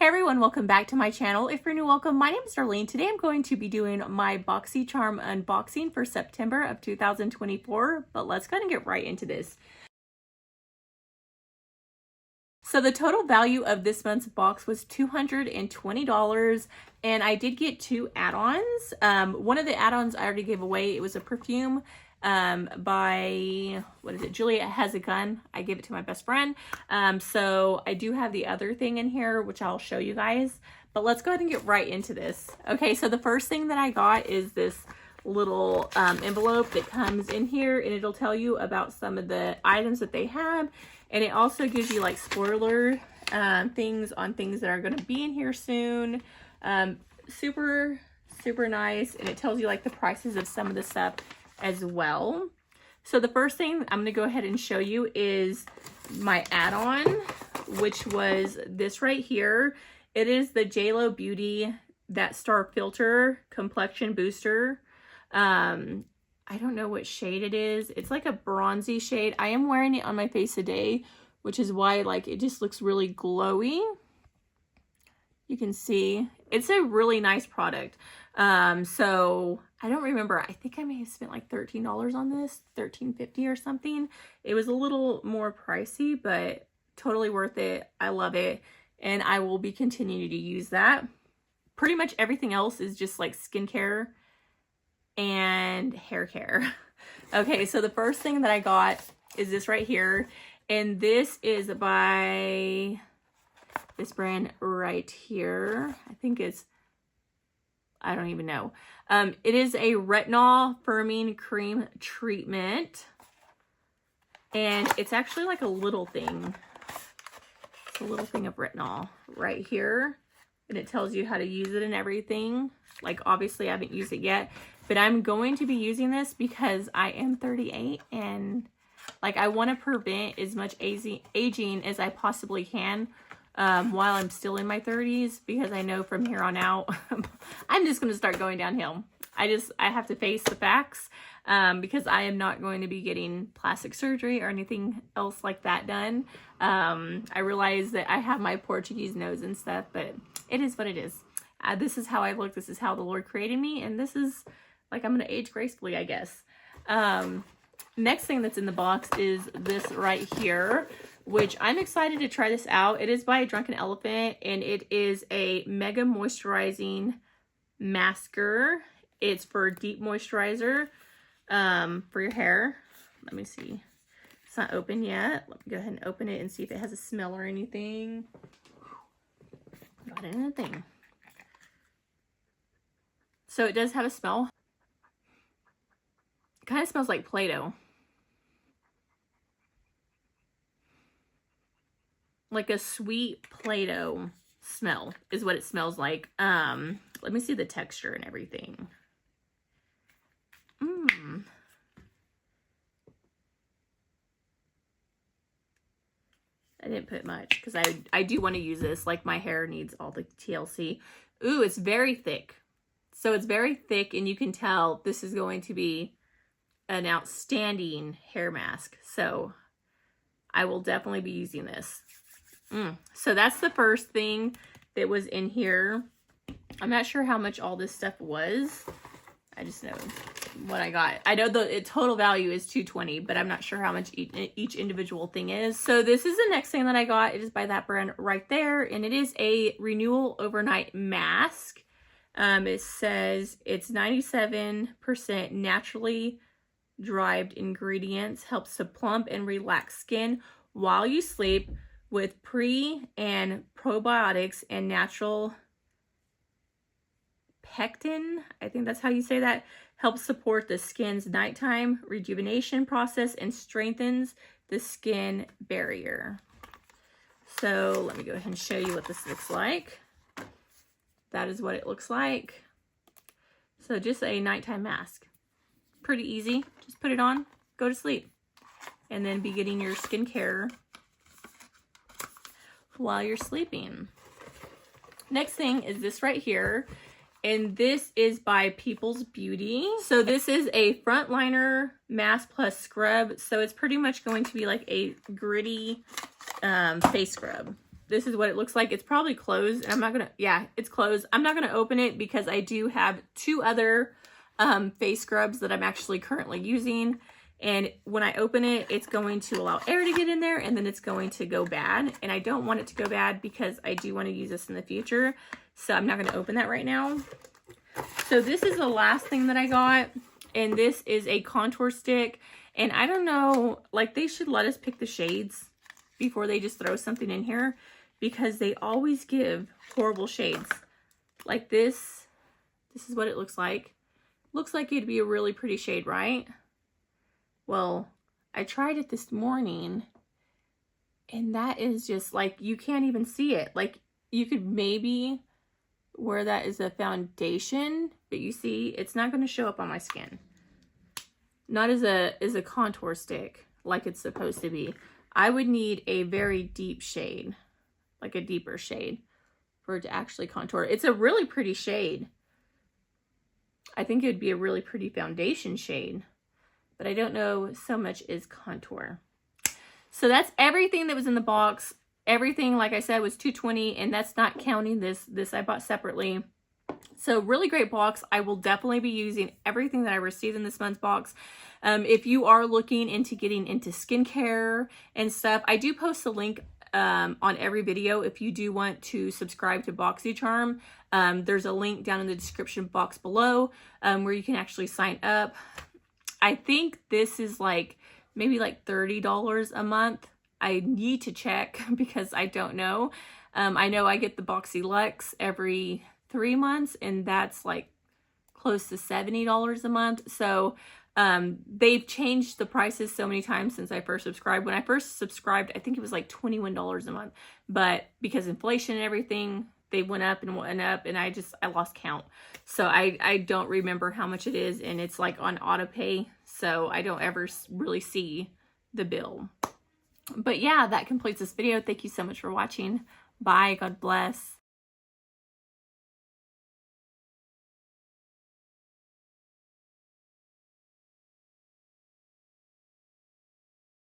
Hey everyone, welcome back to my channel. If you're new, welcome. My name is Darlene. Today I'm going to be doing my BoxyCharm unboxing for September of 2024, but let's go ahead and get right into this. So the total value of this month's box was $220, and I did get two add-ons. One of the add-ons I already gave away. It was a perfume by, what is it, Juliet Has a Gun. I gave it to my best friend. So I do have the other thing in here, which I'll show you guys. But let's go ahead and get right into this. Okay, so the first thing that I got is this little envelope that comes in here, and it'll tell you about some of the items that they have. And it also gives you like spoiler things on things that are going to be in here soon. Super nice. And it tells you like the prices of some of the stuff as well. So the first thing I'm going to go ahead and show you is my add-on, which was this right here. It is the JLo Beauty That Star Filter Complexion Booster. I don't know what shade it is. It's like a bronzy shade. I am wearing it on my face today, which is why like it just looks really glowy. You can see it's a really nice product. So I don't remember. I think I may have spent like $13 on this, $13.50 or something. It was a little more pricey, but totally worth it. I love it. And I will be continuing to use that. Pretty much everything else is just like skincare and hair care. Okay, so the first thing that I got is this right here. And this is by this brand right here. I think it's, I don't even know. It is a retinol firming cream treatment. And it's actually like a little thing. It's a little thing of retinol right here. And it tells you how to use it and everything. Like obviously I haven't used it yet, but I'm going to be using this because I am 38 and like I want to prevent as much aging as I possibly can while I'm still in my 30s, because I know from here on out I'm just going to start going downhill. I have to face the facts because I am not going to be getting plastic surgery or anything else like that done. I realize that I have my Portuguese nose and stuff, but it is what it is. This is how I look. This is how the Lord created me. And this is like, I'm going to age gracefully, I guess. Next thing that's in the box is this right here, which I'm excited to try this out. It is by Drunken Elephant, and it is a mega moisturizing masker. It's for deep moisturizer for your hair. Let me see. It's not open yet. Let me go ahead and open it and see if it has a smell or anything. Got it in a thing. So it does have a smell. It kind of smells like Play-Doh. Like a sweet Play-Doh smell is what it smells like. Let me see the texture and everything. I didn't put much because I do want to use this. Like my hair needs all the TLC. Ooh, it's very thick. So it's very thick, and you can tell this is going to be an outstanding hair mask. So I will definitely be using this. So that's the first thing that was in here. I'm not sure how much all this stuff was. I just know what I got. I know the total value is $220, but I'm not sure how much each individual thing is. So this is the next thing that I got. It is by that brand right there, and it is a Renewal Overnight Mask. It says it's 97% naturally derived ingredients, helps to plump and relax skin while you sleep with pre and probiotics and natural pectin. I think that's how you say that. Helps support the skin's nighttime rejuvenation process and strengthens the skin barrier. So let me go ahead and show you what this looks like. That is what it looks like. So just a nighttime mask. Pretty easy. Just put it on, go to sleep, and then be getting your skincare while you're sleeping. Next thing is this right here, and this is by People's Beauty. So this is a frontliner mask plus scrub. So it's pretty much going to be like a gritty face scrub. this is what it looks like. It's probably closed. And I'm not gonna, yeah, it's closed. I'm not gonna open it because I do have 2 other face scrubs that I'm actually currently using. And when I open it, it's going to allow air to get in there, and then it's going to go bad. And I don't want it to go bad because I do want to use this in the future. So I'm not going to open that right now. So this is the last thing that I got. And this is a contour stick. And I don't know, like, they should let us pick the shades before they just throw something in here, because they always give horrible shades. Like this is what it looks like. Looks like it'd be a really pretty shade, right? Well, I tried it this morning, and that is just like, you can't even see it. Like, you could maybe wear that as a foundation, but you see, it's not going to show up on my skin. Not as a contour stick like it's supposed to be. I would need a very deep shade, like a deeper shade, for it to actually contour. It's a really pretty shade. I think it would be a really pretty foundation shade, but I don't know so much is contour. So that's everything that was in the box. Everything, like I said, was $2.20, and that's not counting this. This I bought separately. So really great box. I will definitely be using everything that I received in this month's box. If you are looking into getting into skincare and stuff, I do post a link on every video. If you do want to subscribe to BoxyCharm, there's a link down in the description box below where you can actually sign up. I think this is like maybe like $30 a month. I need to check because I don't know. I know I get the BoxyLuxe every 3 months, and that's like close to $70 a month. So they've changed the prices so many times since I first subscribed. When I first subscribed, I think it was like $21 a month, but because inflation and everything, they went up, and I lost count. So I don't remember how much it is, and it's like on auto pay, so I don't ever really see the bill. But yeah, that completes this video. Thank you so much for watching. Bye. God bless.